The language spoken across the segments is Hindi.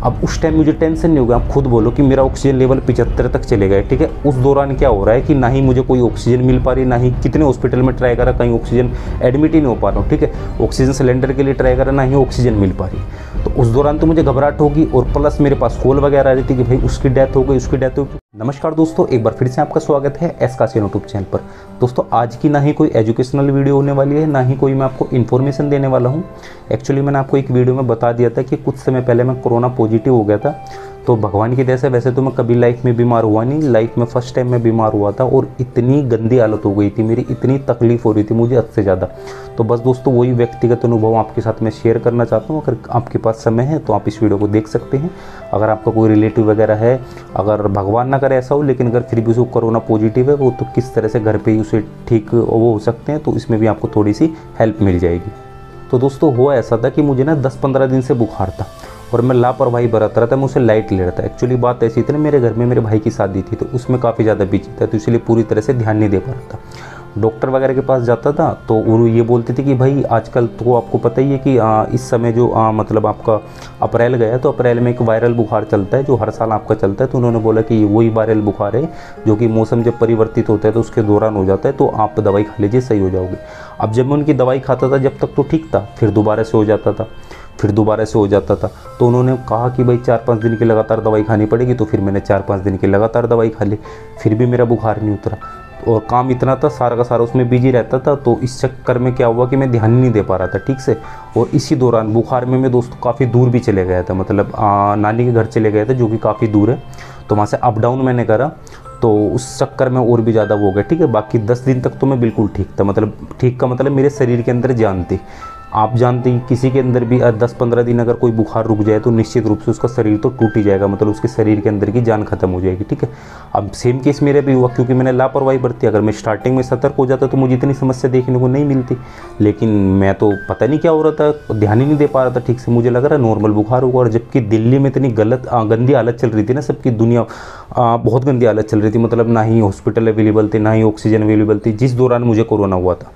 अब उस टाइम मुझे टेंशन नहीं होगा, आप खुद बोलो कि मेरा ऑक्सीजन लेवल 75 तक चले गए, ठीक है। उस दौरान क्या हो रहा है कि ना ही मुझे कोई ऑक्सीजन मिल पा रही, ना ही कितने हॉस्पिटल में ट्राई करा, कहीं ऑक्सीजन एडमिट ही नहीं हो पा रहा हूँ, ठीक है। ऑक्सीजन सिलेंडर के लिए ट्राई करा, ना ही ऑक्सीजन मिल पा रही। तो उस दौरान तो मुझे घबराहट होगी और प्लस मेरे पास कॉल वगैरह आ रही थी कि भाई उसकी डेथ हो गई, उसकी डेथ हो गई। नमस्कार दोस्तों, एक बार फिर से आपका स्वागत है एस कासिया यूट्यूब चैनल पर। दोस्तों आज की ना ही कोई एजुकेशनल वीडियो होने वाली है, ना ही कोई मैं आपको इन्फॉर्मेशन देने वाला हूँ। एक्चुअली मैंने आपको एक वीडियो में बता दिया था कि कुछ समय पहले मैं कोरोना पॉजिटिव हो गया था। तो भगवान की दया से वैसे तो मैं कभी लाइफ में बीमार हुआ नहीं, लाइफ में फर्स्ट टाइम मैं बीमार हुआ था और इतनी गंदी हालत हो गई थी मेरी, इतनी तकलीफ हो रही थी मुझे हद से ज़्यादा। तो बस दोस्तों वही व्यक्तिगत अनुभव आपके साथ मैं शेयर करना चाहता हूँ। अगर आपके पास समय है तो आप इस वीडियो को देख सकते हैं। अगर आपका कोई रिलेटिव वगैरह है, अगर भगवान ना करे ऐसा हो, लेकिन अगर फिर भी उसको कोरोना पॉजिटिव है वो, तो किस तरह से घर पर ही उसे ठीक वो हो सकते हैं, तो इसमें भी आपको थोड़ी सी हेल्प मिल जाएगी। तो दोस्तों हुआ ऐसा था कि मुझे ना 10-15 दिन से बुखार था और मैं लापरवाही बरत रहा था, मैं उसे लाइट ले रहा था। एक्चुअली बात ऐसी थी ना, मेरे घर में मेरे भाई की शादी थी तो उसमें काफ़ी ज़्यादा बिजी था, तो इसलिए पूरी तरह से ध्यान नहीं दे पा रहा था। डॉक्टर वगैरह के पास जाता था तो वो ये बोलते थे कि भाई आजकल तो आपको पता ही है कि इस समय जो मतलब आपका अप्रैल गया, तो अप्रैल में एक वायरल बुखार चलता है जो हर साल आपका चलता है। तो उन्होंने बोला कि वही वायरल बुखार है जो कि मौसम जब परिवर्तित होता है तो उसके दौरान हो जाता है, तो आप दवाई खा लीजिए, सही हो जाओगे। अब जब मैं उनकी दवाई खाता था जब तक तो ठीक था, फिर दोबारा से हो जाता था, फिर दोबारा से हो जाता था। तो उन्होंने कहा कि भाई 4-5 दिन की लगातार दवाई खानी पड़ेगी, तो फिर मैंने 4-5 दिन की लगातार दवाई खा ली, फिर भी मेरा बुखार नहीं उतरा। और काम इतना था, सारा का सारा उसमें बिजी रहता था, तो इस चक्कर में क्या हुआ कि मैं ध्यान नहीं दे पा रहा था ठीक से। और इसी दौरान बुखार में मैं दोस्तों काफ़ी दूर भी चले गया था, मतलब नानी के घर चले गए थे जो कि काफ़ी दूर है, तो वहाँ से अप डाउन मैंने करा, तो उस चक्कर में और भी ज़्यादा हो गया, ठीक है। बाकी 10 दिन तक तो मैं बिल्कुल ठीक था, मतलब ठीक का मतलब मेरे शरीर के अंदर जान थी। आप जानते हैं किसी के अंदर भी 10-15 दिन अगर कोई बुखार रुक जाए तो निश्चित रूप से उसका शरीर तो टूट ही जाएगा, मतलब उसके शरीर के अंदर की जान खत्म हो जाएगी, ठीक है। अब सेम केस मेरे भी हुआ, क्योंकि मैंने लापरवाही बरती। अगर मैं स्टार्टिंग में सतर्क हो जाता तो मुझे इतनी समस्या देखने को नहीं मिलती, लेकिन मैं तो पता नहीं क्या हो रहा था, ध्यान ही नहीं दे पा रहा था ठीक से। मुझे लग रहा है नॉर्मल बुखार होगा, और जबकि दिल्ली में इतनी गंदी हालत चल रही थी ना, सबकी दुनिया बहुत गंदी हालत चल रही थी, मतलब ना ही हॉस्पिटल अवेलेबल थे, ना ही ऑक्सीजन अवेलेबल थी, जिस दौरान मुझे कोरोना हुआ था,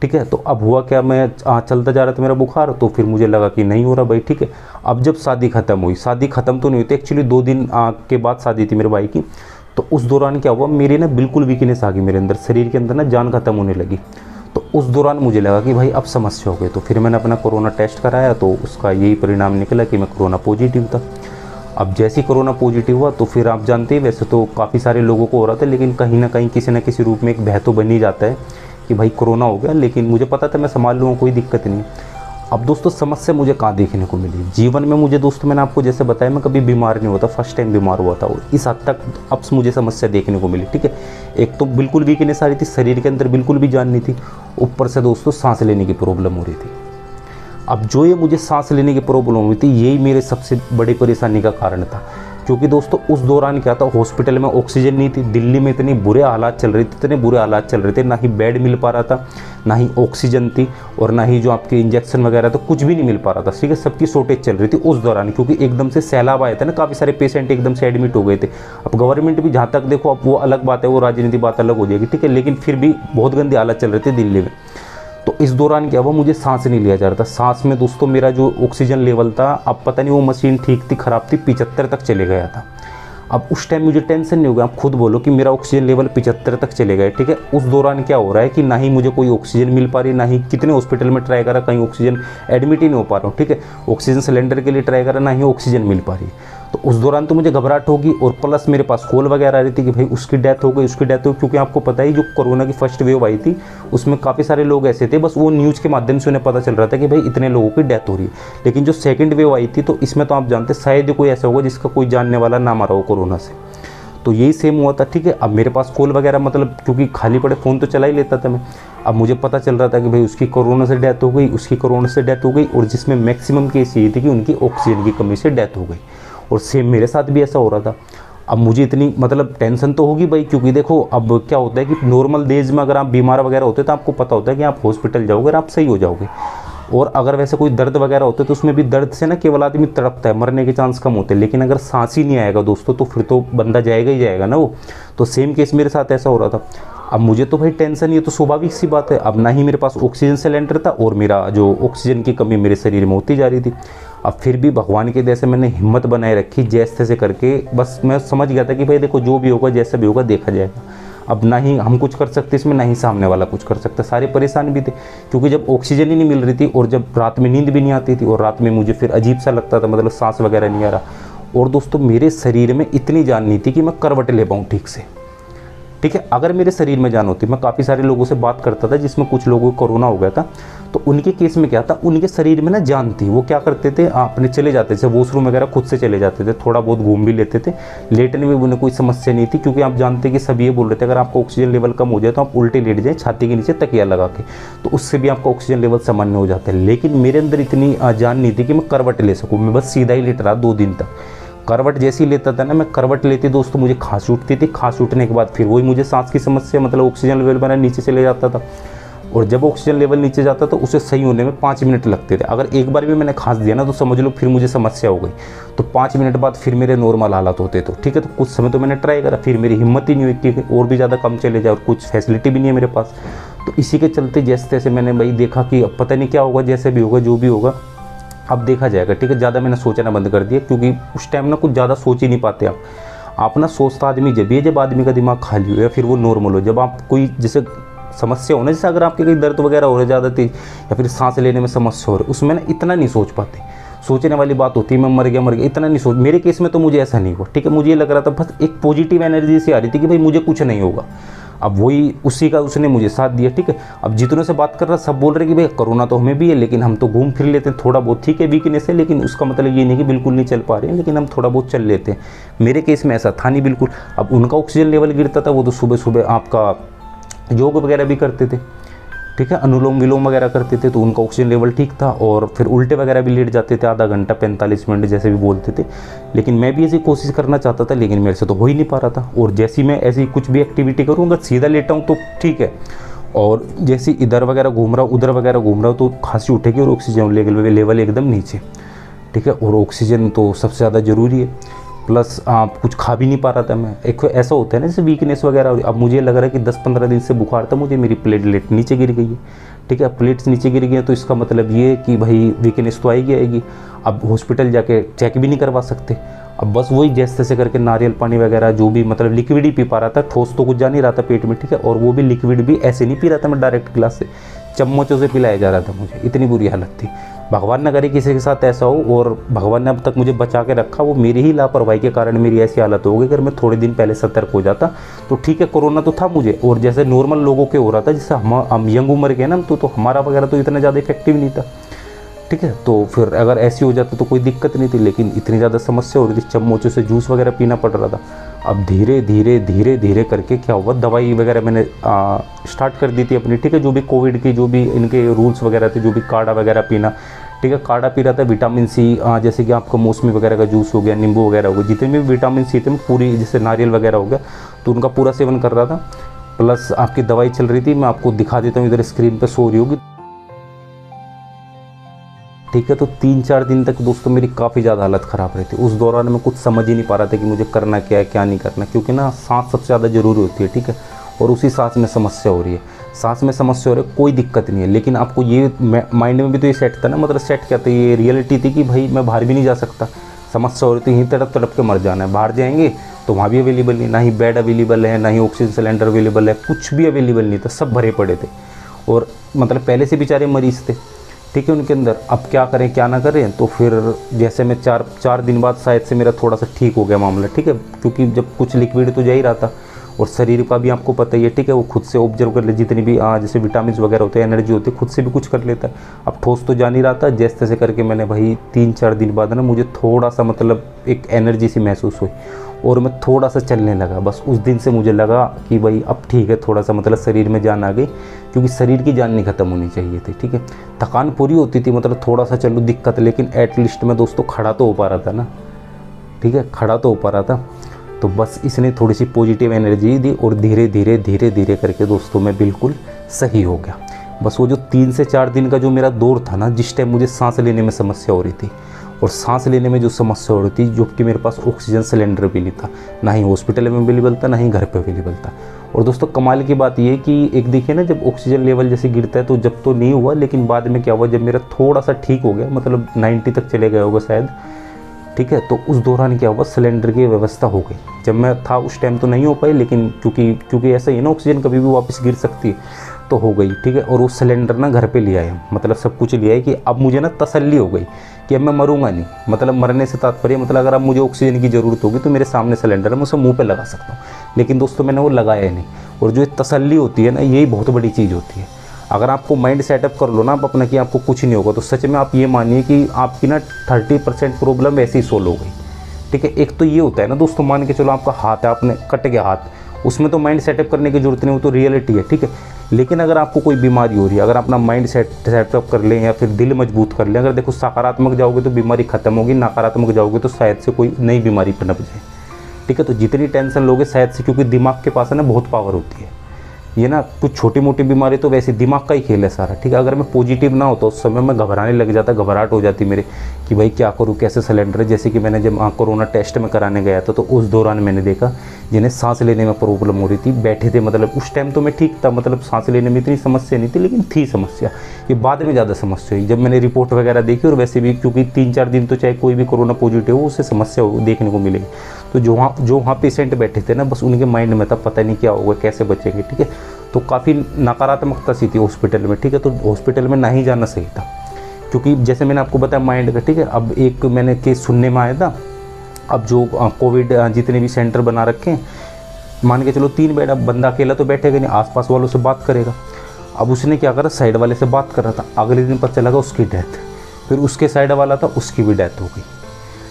ठीक है। तो अब हुआ क्या, मैं चलता जा रहा था मेरा बुखार, तो फिर मुझे लगा कि नहीं हो रहा भाई, ठीक है। अब जब शादी ख़त्म हुई, शादी ख़त्म तो नहीं हुई थी एक्चुअली, 2 दिन के बाद शादी थी मेरे भाई की। तो उस दौरान क्या हुआ, मेरी ना बिल्कुल वीकनेस आ गई मेरे अंदर, शरीर के अंदर ना जान ख़त्म होने लगी। तो उस दौरान मुझे लगा कि भाई अब समस्या हो गई। तो फिर मैंने अपना कोरोना टेस्ट कराया, तो उसका यही परिणाम निकला कि मैं कोरोना पॉजिटिव था। अब जैसे ही कोरोना पॉजिटिव हुआ तो फिर आप जानते हैं, वैसे तो काफ़ी सारे लोगों को हो रहा था, लेकिन कहीं ना कहीं किसी न किसी रूप में एक भय तो बन ही जाता है कि भाई कोरोना हो गया, लेकिन मुझे पता था मैं संभाल लूँगा, कोई दिक्कत नहीं। अब दोस्तों समस्या मुझे कहाँ देखने को मिली जीवन में, मुझे दोस्तों मैंने आपको जैसे बताया मैं कभी बीमार नहीं होता, फर्स्ट टाइम बीमार हुआ था और इस हद तक अब मुझे समस्या देखने को मिली, ठीक है। एक तो बिल्कुल वीकनेस आ रही थी, शरीर के अंदर बिल्कुल भी जान नहीं थी, ऊपर से दोस्तों सांस लेने की प्रॉब्लम हो रही थी। अब जो ये मुझे सांस लेने की प्रॉब्लम हुई थी, यही मेरे सबसे बड़ी परेशानी का कारण था। क्योंकि दोस्तों उस दौरान क्या था, हॉस्पिटल में ऑक्सीजन नहीं थी, दिल्ली में इतने बुरे हालात चल रहे थे, इतने बुरे हालात चल रहे थे, ना ही बेड मिल पा रहा था, ना ही ऑक्सीजन थी, और ना ही जो आपके इंजेक्शन वगैरह था, कुछ भी नहीं मिल पा रहा था, ठीक है। सबकी शॉर्टेज चल रही थी उस दौरान, क्योंकि एकदम से सैलाब आया था ना, काफ़ी सारे पेशेंट एकदम से एडमिट हो गए थे। अब गवर्नमेंट भी जहाँ तक देखो, अब वो अलग बात है, वो राजनीति बात अलग हो जाएगी, ठीक है, लेकिन फिर भी बहुत गंदी हालत चल रही थी दिल्ली में। तो इस दौरान क्या हुआ, मुझे सांस नहीं लिया जा रहा था। सांस में दोस्तों मेरा जो ऑक्सीजन लेवल था, अब पता नहीं वो मशीन ठीक थी खराब थी, 75 तक चले गया था। अब उस टाइम मुझे टेंशन नहीं होगा, आप खुद बोलो कि मेरा ऑक्सीजन लेवल 75 तक चले गए, ठीक है। उस दौरान क्या हो रहा है कि ना ही मुझे कोई ऑक्सीजन मिल पा रही, ना ही कितने हॉस्पिटल में ट्राई करा, कहीं ऑक्सीजन एडमिट ही नहीं हो पा रहा हूँ, ठीक है। ऑक्सीजन सिलेंडर के लिए ट्राई करा, ना ही ऑक्सीजन मिल पा रही। तो उस दौरान तो मुझे घबराहट होगी, और प्लस मेरे पास कॉल वगैरह आ रही थी कि भाई उसकी डेथ हो गई, उसकी डेथ हो गई। क्योंकि आपको पता ही जो कोरोना की फर्स्ट वेव आई थी उसमें काफ़ी सारे लोग ऐसे थे, बस वो न्यूज़ के माध्यम से उन्हें पता चल रहा था कि भाई इतने लोगों की डेथ हो रही है। लेकिन जो सेकंड वेव आई थी, तो इसमें तो आप जानते शायद कोई ऐसा होगा जिसका कोई जानने वाला ना मरा हो कोरोना से। तो यही सेम हुआ था, ठीक है। अब मेरे पास कॉल वगैरह, मतलब क्योंकि खाली पड़े फ़ोन तो चला ही लेता था मैं। अब मुझे पता चल रहा था कि भाई उसकी कोरोना से डेथ हो गई, उसकी कोरोना से डेथ हो गई, और जिसमें मैक्सिमम केस ये थी कि उनकी ऑक्सीजन की कमी से डेथ हो गई। और सेम मेरे साथ भी ऐसा हो रहा था। अब मुझे इतनी मतलब टेंशन तो होगी भाई, क्योंकि देखो अब क्या होता है कि नॉर्मल डेज में अगर आप बीमार वगैरह होते तो आपको पता होता है कि आप हॉस्पिटल जाओगे और आप सही हो जाओगे। और अगर वैसे कोई दर्द वगैरह होता है तो उसमें भी दर्द से ना केवल आदमी तड़पता है, मरने के चांस कम होते हैं। लेकिन अगर सांस ही नहीं आएगा दोस्तों, तो फिर तो बंदा जाएगा ही जाएगा ना वो। तो सेम केस मेरे साथ ऐसा हो रहा था। अब मुझे तो भाई टेंशन, ये तो स्वाभाविक सी बात है। अब ना ही मेरे पास ऑक्सीजन सिलेंडर था, और मेरा जो ऑक्सीजन की कमी मेरे शरीर में होती जा रही थी। अब फिर भी भगवान की दया से मैंने हिम्मत बनाए रखी, जैसे तैसे करके बस मैं समझ गया था कि भाई देखो जो भी होगा जैसा भी होगा देखा जाएगा। अब ना ही हम कुछ कर सकते इसमें, ना ही सामने वाला कुछ कर सकता। सारे परेशान भी थे क्योंकि जब ऑक्सीजन ही नहीं मिल रही थी और जब रात में नींद भी नहीं आती थी और रात में मुझे फिर अजीब सा लगता था, मतलब सांस वगैरह नहीं आ रहा। और दोस्तों मेरे शरीर में इतनी जान नहीं थी कि मैं करवट ले पाऊँ ठीक से, ठीक है। अगर मेरे शरीर में जान होती, मैं काफ़ी सारे लोगों से बात करता था जिसमें कुछ लोगों को कोरोना हो गया था, तो उनके केस में क्या था, उनके शरीर में ना जान थी। वो क्या करते थे, अपने चले जाते थे वॉशरूम वगैरह खुद से चले जाते थे, थोड़ा बहुत घूम भी लेते थे, लेटने में उन्हें कोई समस्या नहीं थी। क्योंकि आप जानते कि सभी ये बोल रहे थे अगर आपका ऑक्सीजन लेवल कम हो जाए तो आप उल्टे लेट जाए छाती के नीचे तकिया लगा के, तो उससे भी आपका ऑक्सीजन लेवल सामान्य हो जाता है। लेकिन मेरे अंदर इतनी जान नहीं थी कि मैं करवट ले सकूँ। मैं बस सीधा ही लेट रहा 2 दिन तक। करवट जैसे ही लेता था ना, मैं करवट लेती दोस्तों मुझे खांसी उठती थी, खांसी उठने के बाद फिर वही मुझे सांस की समस्या, मतलब ऑक्सीजन लेवल मेरा नीचे चले जाता था। और जब ऑक्सीजन लेवल नीचे जाता तो उसे सही होने में 5 मिनट लगते थे। अगर एक बार भी मैंने खांस दिया ना तो समझ लो फिर मुझे समस्या हो गई, तो 5 मिनट बाद फिर मेरे नॉर्मल हालात होते तो ठीक है। तो कुछ समय तो मैंने ट्राई करा, फिर मेरी हिम्मत ही नहीं हुई कि और भी ज़्यादा कम चले जाए, और कुछ फैसिलिटी भी नहीं है मेरे पास। तो इसी के चलते जैसे तैसे मैंने भाई देखा कि अब पता नहीं क्या होगा, जैसे भी होगा जो भी होगा अब देखा जाएगा, ठीक है। ज़्यादा मैंने सोचना बंद कर दिया क्योंकि उस टाइम ना कुछ ज़्यादा सोच ही नहीं पाते आप ना सोचता आदमी जब ये, जब आदमी का दिमाग खाली हो या फिर वो नॉर्मल हो। जब आप कोई जैसे समस्या हो ना, जैसे अगर आपके कहीं दर्द वगैरह हो रहा है ज़्यादा तेज, या फिर सांस लेने में समस्या हो रही है, उसमें ना इतना नहीं सोच पाते। सोचने वाली बात होती है मैं मर गया इतना नहीं सोच। मेरे केस में तो मुझे ऐसा नहीं हुआ, ठीक है। मुझे ये लग रहा था बस एक पॉजिटिव एनर्जी से आ रही थी कि भाई मुझे कुछ नहीं होगा। अब वही उसी का उसने मुझे साथ दिया, ठीक है। अब जितनों से बात कर रहा सब बोल रहे कि भाई कोरोना तो हमें भी है, लेकिन हम तो घूम फिर लेते हैं थोड़ा बहुत, ठीक है वीकनेस है, लेकिन उसका मतलब ये नहीं कि बिल्कुल नहीं चल पा रहे हैं, लेकिन हम थोड़ा बहुत चल लेते हैं। मेरे केस में ऐसा था नहीं बिल्कुल। अब उनका ऑक्सीजन लेवल गिरता था, वो तो सुबह सुबह आपका योग वगैरह भी करते थे, ठीक है, अनुलोम विलोम वगैरह करते थे, तो उनका ऑक्सीजन लेवल ठीक था। और फिर उल्टे वगैरह भी लेट जाते थे आधा घंटा 45 मिनट जैसे भी बोलते थे। लेकिन मैं भी ऐसी कोशिश करना चाहता था, लेकिन मेरे से तो हो ही नहीं पा रहा था। और जैसी मैं ऐसी कुछ भी एक्टिविटी करूँगा सीधा लेटा हूँ तो ठीक है, और जैसे इधर वगैरह घूम रहा हूँ उधर वगैरह घूम रहा हूँ तो खांसी उठेगी और ऑक्सीजन लेवल एकदम नीचे, ठीक है। और ऑक्सीजन तो सबसे ज़्यादा ज़रूरी है, प्लस आप कुछ खा भी नहीं पा रहा था मैं। एक ऐसा होता है ना जैसे वीकनेस वगैरह। अब मुझे लग रहा है कि 10-15 दिन से बुखार था मुझे, मेरी प्लेटलेट नीचे गिर गई है, ठीक है। प्लेट्स नीचे गिर गई हैं तो इसका मतलब ये है कि भाई वीकनेस तो आएगी। अब हॉस्पिटल जाके चेक भी नहीं करवा सकते। अब बस वही जैसे तैसे करके नारियल पानी वगैरह जो भी, मतलब लिक्विड ही पी पा रहा था, ठोस तो कुछ जा नहीं रहा था पेट में, ठीक है। और वो भी लिक्विड भी ऐसे नहीं पी रहा था मैं डायरेक्ट गिलास से, चम्मचों से पिलाया जा रहा था मुझे, इतनी बुरी हालत थी। भगवान न करे किसी के साथ ऐसा हो, और भगवान ने अब तक मुझे बचा के रखा, वो मेरी ही लापरवाही के कारण मेरी ऐसी हालत हो गई। अगर मैं थोड़े दिन पहले सतर्क हो जाता तो ठीक है, कोरोना तो था मुझे, और जैसे नॉर्मल लोगों के हो रहा था, जैसे हम यंग उम्र के ना तो हमारा वगैरह तो इतना ज़्यादा इफेक्टिव नहीं था, ठीक है। तो फिर अगर ऐसी हो जाता तो कोई दिक्कत नहीं थी, लेकिन इतनी ज़्यादा समस्या हो रही थी, चम्मचों से जूस वगैरह पीना पड़ रहा था। अब धीरे धीरे धीरे धीरे करके क्या हुआ, दवाई वगैरह मैंने स्टार्ट कर दी थी अपनी, ठीक है। जो भी कोविड की जो भी इनके रूल्स वगैरह थे, जो भी काढ़ा वगैरह पीना, ठीक है, काढ़ा पी रहा था। विटामिन सी जैसे कि आपका मौसमी वगैरह का जूस हो गया, नींबू वगैरह हो गया, जितने भी विटामिन सी थे पूरी, जैसे नारियल वगैरह हो गया, तो उनका पूरा सेवन कर रहा था। प्लस आपकी दवाई चल रही थी, मैं आपको दिखा देता हूँ, इधर स्क्रीन पर सो रही होगी, ठीक है। तो 3-4 दिन तक दोस्तों मेरी काफ़ी ज़्यादा हालत ख़राब रही थी। उस दौरान मैं कुछ समझ ही नहीं पा रहा था कि मुझे करना क्या है क्या नहीं करना, क्योंकि ना सांस सबसे ज़्यादा ज़रूरी होती है, ठीक है। और उसी सांस में समस्या हो रही है, सांस में समस्या हो रही है, कोई दिक्कत नहीं है, लेकिन आपको ये माइंड में भी तो ये सेट था ना, मतलब सेट क्या था, ये रियलिटी थी कि भाई मैं बाहर भी नहीं जा सकता, समस्या हो रही थी, यहीं तड़प तड़प के मर जाना है। बाहर जाएंगे तो वहाँ भी अवेलेबल नहीं, ना ही बेड अवेलेबल है, ना ही ऑक्सीजन सिलेंडर अवेलेबल है, कुछ भी अवेलेबल नहीं था, सब भरे पड़े थे। और मतलब पहले से बेचारे मरीज़ थे, ठीक है, उनके अंदर। अब क्या करें क्या ना करें, तो फिर जैसे मैं 4 दिन बाद शायद से मेरा थोड़ा सा ठीक हो गया मामला, ठीक है। क्योंकि जब कुछ लिक्विड तो जा ही रहा था, और शरीर का भी आपको पता ही है, ठीक है, वो खुद से ऑब्जर्व कर ले, जितनी भी जैसे विटामिन वगैरह होते हैं, एनर्जी होती है, खुद से भी कुछ कर लेता है। अब ठोस तो जा नहीं रहा था, जैसे तैसे करके मैंने भाई 3-4 दिन बाद ना मुझे थोड़ा सा मतलब एक एनर्जी सी महसूस हुई, और मैं थोड़ा सा चलने लगा। बस उस दिन से मुझे लगा कि भाई अब ठीक है, थोड़ा सा मतलब शरीर में जान आ गई, क्योंकि शरीर की जान नहीं ख़त्म होनी चाहिए थी, ठीक है। थकान पूरी होती थी, मतलब थोड़ा सा चलूँ दिक्कत, लेकिन एटलीस्ट मैं दोस्तों खड़ा तो हो पा रहा था ना, ठीक है, खड़ा तो हो पा रहा था। तो बस इसने थोड़ी सी पॉजिटिव एनर्जी दी, और धीरे धीरे धीरे धीरे करके दोस्तों मैं बिल्कुल सही हो गया। बस वो जो 3 से 4 दिन का जो मेरा दौर था ना, जिस टाइम मुझे सांस लेने में समस्या हो रही थी, और सांस लेने में जो समस्या हो रही थी, जो कि मेरे पास ऑक्सीजन सिलेंडर भी नहीं था, ना ही हॉस्पिटल में अवेलेबल था, ना ही घर पे अवेलेबल था। और दोस्तों कमाल की बात ये कि एक देखिए ना, जब ऑक्सीजन लेवल जैसे गिरता है तो जब तो नहीं हुआ, लेकिन बाद में क्या हुआ, जब मेरा थोड़ा सा ठीक हो गया, मतलब 90 तक चले गया होगा शायद, ठीक है, तो उस दौरान क्या हुआ, सिलेंडर की व्यवस्था हो गई। जब मैं था उस टाइम तो नहीं हो पाई, लेकिन क्योंकि ऐसा ही है ना, ऑक्सीजन कभी भी वापस गिर सकती है, तो हो गई, ठीक है। और वो सिलेंडर ना घर पे ले आए, मतलब सब कुछ ले आए कि अब मुझे ना तसल्ली हो गई कि अब मैं मरूंगा नहीं, मतलब मरने से तात्पर्य, मतलब अगर अब मुझे ऑक्सीजन की ज़रूरत होगी तो मेरे सामने सिलेंडर है, मैं उसे मुँह पर लगा सकता हूँ। लेकिन दोस्तों मैंने वो लगाया नहीं। और जो तसल्ली होती है ना, यही बहुत बड़ी चीज़ होती है। अगर आपको माइंड सेटअप कर लो ना आप अपना कि आपको कुछ नहीं होगा, तो सच में आप ये मानिए कि आपकी ना 30% प्रॉब्लम ऐसे ही सोल्व हो गई, ठीक है। एक तो ये होता है ना दोस्तों, मान के चलो आपका हाथ है, आपने कट गया हाथ, उसमें तो माइंड सेटअप करने की जरूरत नहीं, वो तो रियलिटी है, ठीक है। लेकिन अगर आपको कोई बीमारी हो रही है, अगर अपना माइंड सेटअप कर लें या फिर दिल मजबूत कर लें, अगर देखो सकारात्मक जाओगे तो बीमारी खत्म होगी, नकारात्मक जाओगे तो शायद से कोई नई बीमारी पनप जाए, ठीक है। तो जितनी टेंशन लोगे शायद से, क्योंकि दिमाग के पास है ना बहुत पावर होती है, ये ना कुछ छोटी मोटी बीमारी तो वैसे दिमाग का ही खेल है सारा, ठीक है। अगर मैं पॉजिटिव ना होता उस समय मैं घबराने लग जाता, घबराहट हो जाती मेरे कि भाई क्या करूँ, कैसे सिलेंडर। जैसे कि मैंने जब कोरोना टेस्ट में कराने गया था, तो उस दौरान मैंने देखा जिन्हें सांस लेने में प्रॉब्लम हो रही थी, बैठे थे, मतलब उस टाइम तो मैं ठीक था, मतलब सांस लेने में इतनी समस्या नहीं थी, लेकिन थी समस्या। ये बाद में ज़्यादा समस्या हुई जब मैंने रिपोर्ट वगैरह देखी। और वैसे भी क्योंकि 3-4 दिन तो चाहे कोई भी कोरोना पॉजिटिव हो, उससे समस्या देखने को मिलेगी। तो जो वहाँ पेशेंट बैठे थे ना, बस उनके माइंड में था पता नहीं क्या होगा, कैसे बचेंगे, ठीक है। तो काफ़ी नकारात्मकता सी थी हॉस्पिटल में, ठीक है। तो हॉस्पिटल में ना ही जाना सही था, क्योंकि जैसे मैंने आपको बताया माइंड का, ठीक है। अब एक मैंने केस सुनने में आया था, अब जो कोविड जितने भी सेंटर बना रखे हैं, मान के चलो 3 बेड, अब बंदा अकेला तो बैठेगा नहीं, आसपास वालों से बात करेगा। अब उसने क्या करा, साइड वाले से बात कर रहा था, अगले दिन पता चला उसकी डेथ, फिर उसके साइड वाला था, उसकी भी डेथ हो गई,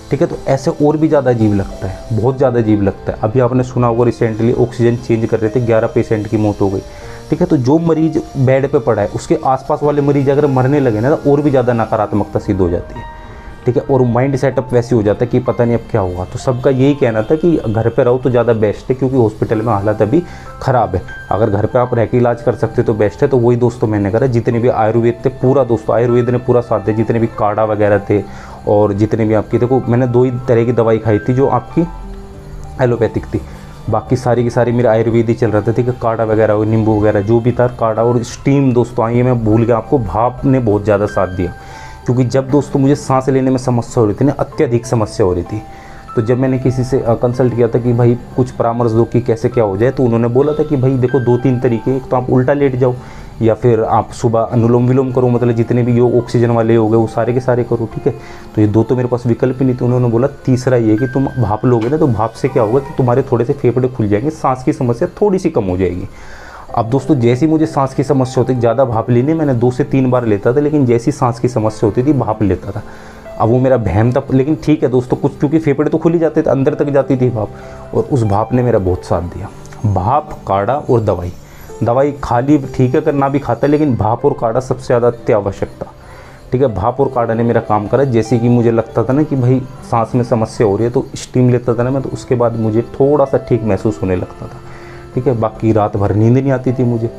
ठीक है। तो ऐसे और भी ज़्यादा अजीब लगता है, बहुत ज़्यादा अजीब लगता है। अभी आपने सुना होगा रिसेंटली ऑक्सीजन चेंज कर रहे थे, 11 पेशेंट की मौत हो गई, ठीक है। तो जो मरीज बेड पे पड़ा है, उसके आसपास वाले मरीज अगर मरने लगे ना, तो और भी ज़्यादा नकारात्मकता सिद्ध हो जाती है, ठीक है। और माइंड सेटअप वैसे हो जाता है कि पता नहीं अब क्या होगा। तो सबका यही कहना था कि घर पे रहो तो ज़्यादा बेस्ट है, क्योंकि हॉस्पिटल में हालत अभी ख़राब है। अगर घर पे आप रह के इलाज कर सकते तो बेस्ट है। तो वही दोस्तों मैंने करा, जितने भी आयुर्वेद थे, पूरा दोस्तों आयुर्वेद ने पूरा साथ दिया, जितने भी काढ़ा वगैरह थे, और जितने भी आपकी, देखो मैंने 2 ही तरह की दवाई खाई थी जो आपकी एलोपैथिक थी, बाकी सारी की सारी मेरा आयुर्वेद ही चल रहा था, ठीक है। काढ़ा वगैरह, नींबू वगैरह जो भी था, काढ़ा और स्टीम दोस्तों, आइए मैं भूल गया आपको, भाप ने बहुत ज़्यादा साथ दिया। क्योंकि जब दोस्तों मुझे सांस लेने में समस्या हो रही थी ना, अत्यधिक समस्या हो रही थी, तो जब मैंने किसी से कंसल्ट किया था कि भाई कुछ परामर्श दो कि कैसे क्या हो जाए, तो उन्होंने बोला था कि भाई देखो 2-3 तरीके, एक तो आप उल्टा लेट जाओ, या फिर आप सुबह अनुलोम विलोम करो, मतलब जितने भी योग ऑक्सीजन वाले हो गए वो सारे के सारे करो, ठीक है। तो ये 2 तो मेरे पास विकल्प ही नहीं थे। उन्होंने बोला तीसरा ये कि तुम भाप लोगे ना, तो भाप से क्या होगा कि तुम्हारे थोड़े से फेफड़े खुल जाएंगे, सांस की समस्या थोड़ी सी कम हो जाएगी। अब दोस्तों जैसे ही मुझे सांस की समस्या होती, ज़्यादा भाप लेने मैंने 2 से 3 बार लेता था, लेकिन जैसी सांस की समस्या होती थी भाप लेता था। अब वो मेरा वहम था, लेकिन ठीक है दोस्तों, कुछ क्योंकि फेफड़े तो खुल ही जाते थे, अंदर तक जाती थी भाप, और उस भाप ने मेरा बहुत साथ दिया। भाप, काढ़ा और दवाई खाली ठीक है अगर ना भी खाता, लेकिन भाप और काढ़ा सबसे ज़्यादा अत्यावश्यक था, ठीक है। भाप और काढ़ा ने मेरा काम करा। जैसे कि मुझे लगता था ना कि भाई सांस में समस्या हो रही है, तो स्टीम लेता था ना मैं, तो उसके बाद मुझे थोड़ा सा ठीक महसूस होने लगता था, ठीक है। बाकी रात भर नींद नहीं आती थी मुझे।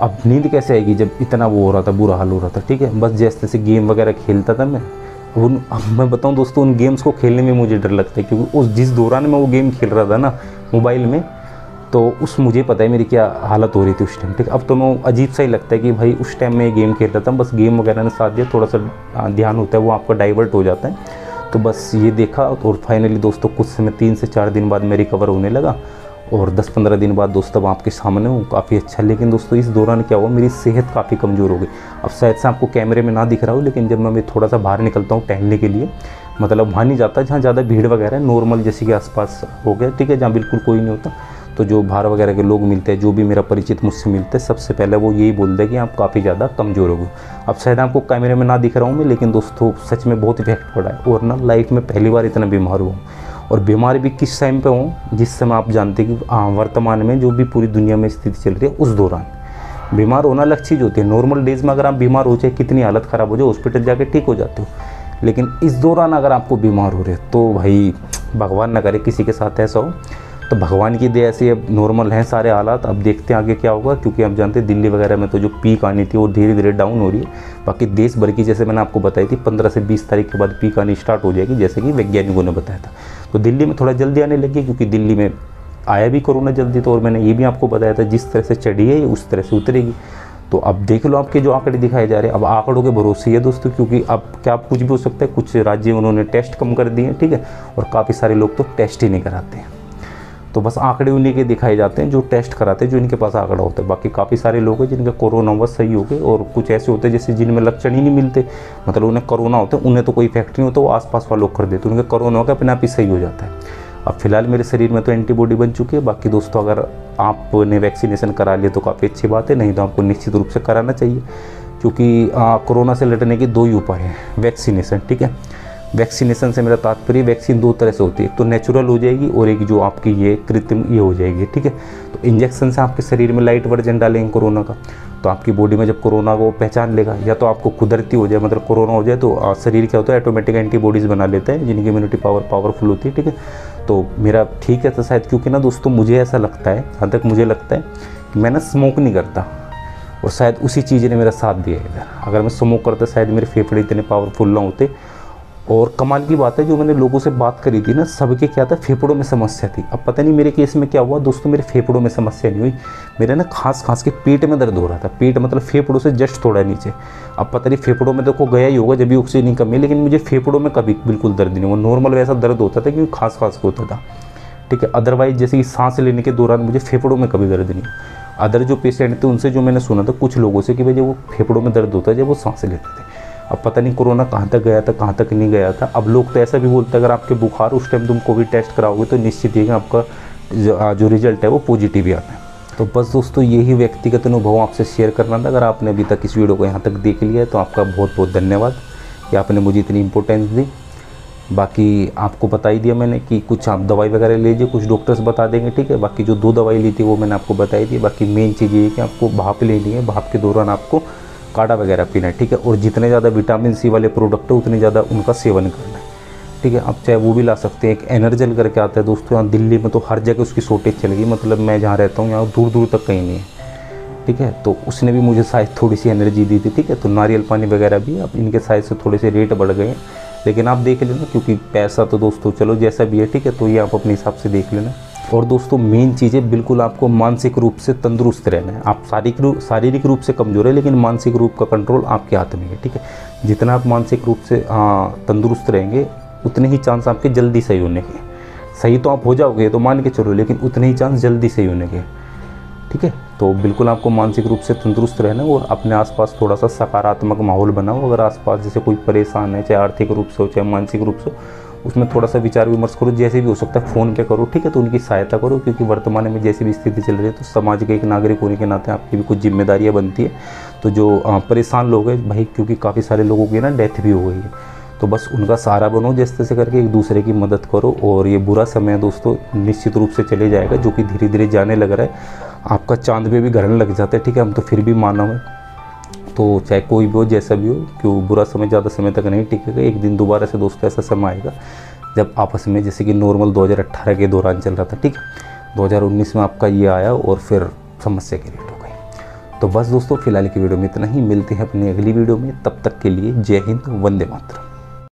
अब नींद कैसे आएगी जब इतना वो हो रहा था, बुरा हाल हो रहा था, ठीक है। बस जैसे तैसे गेम वगैरह खेलता था मैं। अब मैं बताऊं दोस्तों, उन गेम्स को खेलने में मुझे डर लगता है, क्योंकि उस जिस दौरान मैं वो गेम खेल रहा था ना मोबाइल में, तो मुझे पता है मेरी क्या हालत हो रही थी उस टाइम, ठीक। अब तो मैं अजीब सा ही लगता है कि भाई उस टाइम में गेम खेल रहा था, बस गेम वगैरह ने साथ दिया, थोड़ा सा ध्यान होता है वो आपका डाइवर्ट हो जाता है। तो बस ये देखा, और फाइनली दोस्तों कुछ समय 3 से 4 दिन बाद मैं रिकवर होने लगा, और 10-15 दिन बाद दोस्तों अब आपके सामने हूँ, काफ़ी अच्छा। लेकिन दोस्तों इस दौरान क्या हुआ, मेरी सेहत काफ़ी कमज़ोर हो गई। अब शायद से आपको कैमरे में ना दिख रहा हो, लेकिन जब मैं थोड़ा सा बाहर निकलता हूँ टहलने के लिए, मतलब वहाँ नहीं जाता जहाँ ज़्यादा भीड़ वगैरह है, नॉर्मल जैसे कि आसपास हो गया, ठीक है, जहाँ बिल्कुल कोई नहीं होता, तो जो बाहर वगैरह के लोग मिलते हैं, जो भी मेरा परिचित मुझसे मिलते हैं, सबसे पहले वो यही बोलते हैं कि आप काफ़ी ज़्यादा कमज़ोर हो गए। अब शायद आपको कैमरे में ना दिख रहा हूँ मैं, लेकिन दोस्तों सच में बहुत इफेक्ट पड़ा है, और ना लाइफ में पहली बार इतना बीमार हुआ। और बीमार भी किस टाइम पे हूँ, जिस समय आप जानते हैं कि वर्तमान में जो भी पूरी दुनिया में स्थिति चल रही है, उस दौरान बीमार होना अलग चीज़ होती है। नॉर्मल डेज़ में अगर आप बीमार हो, चाहे कितनी हालत ख़राब हो जाए, हॉस्पिटल जाके ठीक हो जाते हो, लेकिन इस दौरान अगर आपको बीमार हो रहे तो भाई भगवान ना करे किसी के साथ ऐसा हो। तो भगवान की दया से अब नॉर्मल हैं सारे हालात। अब देखते हैं आगे क्या होगा, क्योंकि आप जानते हैं दिल्ली वगैरह में तो जो पीक आनी थी वो धीरे धीरे डाउन हो रही है। बाकी देश भर की, जैसे मैंने आपको बताई थी, 15 से 20 तारीख के बाद पीक आनी स्टार्ट हो जाएगी, जैसे कि वैज्ञानिकों ने बताया था। तो दिल्ली में थोड़ा जल्दी आने लगी, क्योंकि दिल्ली में आया भी कोरोना जल्दी। तो और मैंने ये भी आपको बताया था, जिस तरह से चढ़ी है उस तरह से उतरेगी। तो अब देख लो आपके जो आंकड़े दिखाए जा रहे हैं, अब आंकड़ों के भरोसे ही है दोस्तों, क्योंकि अब क्या कुछ भी हो सकता है। कुछ राज्य उन्होंने टेस्ट कम कर दिए हैं, ठीक है, और काफ़ी सारे लोग तो टेस्ट ही नहीं कराते हैं। तो बस आंकड़े उन्हीं के दिखाए जाते हैं जो टेस्ट कराते हैं, जो इनके पास आंकड़ा होता है। बाकी काफ़ी सारे लोग हैं जिनका कोरोना हुआ सही हो गए, और कुछ ऐसे होते हैं जैसे जिनमें लक्षण ही नहीं मिलते, मतलब उन्हें कोरोना होता है, उन्हें तो कोई इफेक्ट नहीं होता, वो आसपास वालों कर देते, उनका कोरोना होकर अपने आप ही सही हो जाता है। अब फिलहाल मेरे शरीर में तो एंटीबॉडी बन चुकी है। बाकी दोस्तों अगर आपने वैक्सीनेशन करा लिया तो काफ़ी अच्छी बात है, नहीं तो आपको निश्चित रूप से कराना चाहिए, क्योंकि कोरोना से लड़ने के 2 ही उपाय हैं। वैक्सीनेशन, ठीक है, वैक्सीनेशन से मेरा तात्पर्य, वैक्सीन 2 तरह से होती है, एक तो नेचुरल हो जाएगी और एक जो आपकी ये कृत्रिम ये हो जाएगी, ठीक है। तो इंजेक्शन से आपके शरीर में लाइट वर्जन डालेंगे कोरोना का, तो आपकी बॉडी में जब कोरोना को पहचान लेगा, या तो आपको कुदरती हो जाए, मतलब कोरोना हो जाए, तो शरीर क्या होता है, ऑटोमेटिक एंटीबॉडीज़ बना लेते हैं जिनकी इम्यूनिटी पावरफुल होती है, ठीक है। तो मेरा ठीक है तो शायद, क्योंकि ना दोस्तों मुझे ऐसा लगता है, जहाँ तक मुझे लगता है कि मैं ना स्मोक नहीं करता, और शायद उसी चीज़ ने मेरा साथ दिया है इधर। अगर मैं स्मोक करता शायद मेरे फेफड़े इतने पावरफुल ना होते। और कमाल की बात है, जो मैंने लोगों से बात करी थी ना, सबके क्या था, फेफड़ों में समस्या थी। अब पता नहीं मेरे केस में क्या हुआ दोस्तों, मेरे फेफड़ों में समस्या नहीं हुई, मेरे ना खांस के पेट में दर्द हो रहा था। पेट मतलब फेफड़ों से जस्ट थोड़ा नीचे। अब पता नहीं फेफड़ों में तो को गया ही होगा जब भी ऑक्सीजन की कमी, लेकिन मुझे फेफड़ों में कभी बिल्कुल दर्द नहीं हुआ। नॉर्मल वैसा दर्द होता था क्योंकि खांस के होता था, ठीक है। अदरवाइज जैसे कि सांस लेने के दौरान मुझे फेफड़ों में कभी दर्द नहीं। अदर जो पेशेंट थे उनसे जो मैंने सुना था कुछ लोगों से, कि भाई वो फेफड़ों में दर्द होता है जब वो सांस लेते थे। अब पता नहीं कोरोना कहाँ तक गया था, कहाँ तक नहीं गया था। अब लोग तो ऐसा भी बोलते हैं अगर आपके बुखार उस टाइम तुम कोविड टेस्ट कराओगे तो निश्चित ही आपका जो रिजल्ट है वो पॉजिटिव ही आता है। तो बस दोस्तों यही व्यक्तिगत अनुभव आपसे शेयर करना था। अगर आपने अभी तक इस वीडियो को यहाँ तक देख लिया है तो आपका बहुत बहुत धन्यवाद कि आपने मुझे इतनी इंपॉर्टेंस दी। बाकी आपको बता ही दिया मैंने कि कुछ आप दवाई वगैरह लीजिए, कुछ डॉक्टर्स बता देंगे, ठीक है। बाकी जो 2 दवाई ली थी वो मैंने आपको बताई थी। बाकी मेन चीज़ ये है कि आपको भाप लेनी है, भाप के दौरान आपको काढ़ा वगैरह पीना है, ठीक है। और जितने ज़्यादा विटामिन सी वाले प्रोडक्ट है उतने ज़्यादा उनका सेवन करना है, ठीक है। आप चाहे वो भी ला सकते हैं, एक एनर्जल करके आता है दोस्तों, यहाँ दिल्ली में तो हर जगह उसकी शॉर्टेज चल गई। मतलब मैं जहाँ रहता हूँ यहाँ दूर दूर तक कहीं नहीं है, ठीक है। तो उसने भी मुझे शायद थोड़ी सी एनर्जी दी थी, ठीक है। तो नारियल पानी वगैरह भी अब इनके साइज से थोड़े से रेट बढ़ गए हैं, लेकिन आप देख लेना, क्योंकि पैसा तो दोस्तों चलो जैसा भी है, ठीक है। तो ये आप अपने हिसाब से देख लेना। और दोस्तों मेन चीज़ है, बिल्कुल आपको मानसिक रूप से तंदुरुस्त रहना है। आप शारीरिक रूप से कमज़ोर है, लेकिन मानसिक रूप का कंट्रोल आपके हाथ में है, ठीक है। जितना आप मानसिक रूप से तंदुरुस्त रहेंगे उतने ही चांस आपके जल्दी सही होने के। सही तो आप हो जाओगे तो मान के चलो, लेकिन उतने ही चांस जल्दी सही होने के, ठीक है। तो बिल्कुल आपको मानसिक रूप से तंदुरुस्त रहना है और अपने आसपास थोड़ा सा सकारात्मक माहौल बनाओ। अगर आसपास जैसे कोई परेशान है, चाहे आर्थिक रूप से हो चाहे मानसिक रूप से, उसमें थोड़ा सा विचार विमर्श करो, जैसे भी हो सकता है फ़ोन पे करो, ठीक है। तो उनकी सहायता करो, क्योंकि वर्तमान में जैसी भी स्थिति चल रही है तो समाज के एक नागरिक होने के नाते आपकी भी कुछ जिम्मेदारियाँ बनती है। तो जो परेशान लोग हैं भाई, क्योंकि काफ़ी सारे लोगों की ना डेथ भी हो गई है, तो बस उनका सहारा बनो, जिस तरह से करके एक दूसरे की मदद करो। और ये बुरा समय दोस्तों निश्चित रूप से चले जाएगा, जो कि धीरे धीरे जाने लग रहा है। आपका चांद पे भी ग्रहण लग जाता है, ठीक है। हम तो फिर भी मानव हैं, तो चाहे कोई भी हो जैसा भी हो, क्यों बुरा समय ज़्यादा समय तक नहीं टिकेगा। एक दिन दोबारा से दोस्तों ऐसा समय आएगा जब आपस में, जैसे कि नॉर्मल 2018 के दौरान चल रहा था, ठीक है। 2019 में आपका ये आया और फिर समस्या क्रिएट हो गई। तो बस दोस्तों फिलहाल की वीडियो में इतना ही, मिलते हैं अपनी अगली वीडियो में। तब तक के लिए जय हिंद, वंदे मातरम।